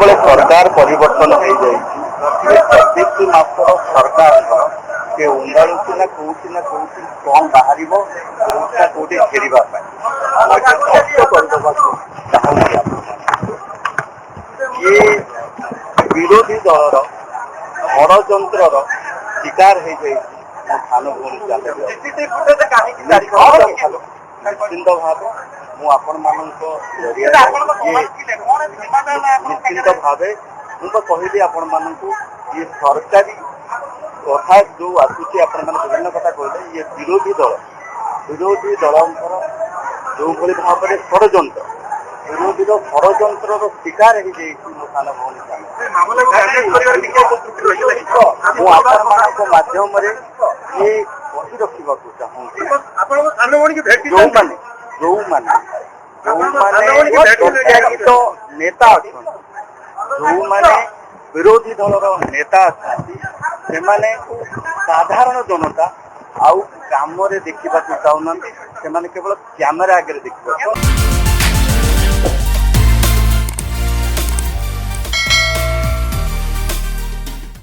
ଯେତେବେଳେ ସରକାର ପରିବର୍ତ୍ତନ ହେଇଯାଇଛି ପ୍ରତ୍ୟେକଟି ମାସର ସରକାରଙ୍କର ସେ ଉଙ୍ଗାଳୁଛି ନା କୋଉଠି କଣ ବାହାରିବ କୋଉଠି ନା କୋଉଠି ଫେରିବା ପାଇଁ ସ୍ପଷ୍ଟ କରିଦେବାକୁ ଚାହୁଁଛି ଆପଣମାନଙ୍କୁ ଇଏ ବିରୋଧୀ ଦଳର ଷଡ଼ଯନ୍ତ୍ରର ଶିକାର ହେଇଯାଇଛି ମୋ ସାନ ଭଉଣୀ ନିଶ୍ଚିନ୍ତ ଭାବେ ମୁଁ ଆପଣମାନଙ୍କ ଜରିଆରେ ନିଶ୍ଚିନ୍ତ ଭାବେ ମୁଁ ତ କହିଲି ଆପଣମାନଙ୍କୁ ଇଏ ସରକାରୀ କଥା ଯୋଉ ଆସୁଛି ଆପଣମାନେ ବିଭିନ୍ନ କଥା କହିଲେ ଇଏ ବିରୋଧୀ ଦଳଙ୍କର ଯୋଉଭଳି ଭାବରେ ଷଡ଼ଯନ୍ତ୍ର ବିରୋଧୀର ଷଡ଼ଯନ୍ତ୍ରର ଶିକାର ହେଇଯାଇଛି ମୋ ସାନ ଭଉଣୀ ମୁଁ ଆପଣମାନଙ୍କ ମାଧ୍ୟମରେ ଇଏ କହି ରଖିବାକୁ ଚାହୁଁଛି ଯୋଉମାନେ ପ୍ରତ୍ୟାଶିତ ନେତା ଅଛନ୍ତି ଯୋଉମାନେ ବିରୋଧୀ ଦଳର ନେତା ଅଛନ୍ତି ସେମାନଙ୍କୁ ସାଧାରଣ ଜନତା ଆଉ କାମରେ ଦେଖିବାକୁ ଚାହୁଁନାହାନ୍ତି ସେମାନେ କେବଳ କ୍ୟାମେରା ଆଗରେ ଦେଖିବାକୁ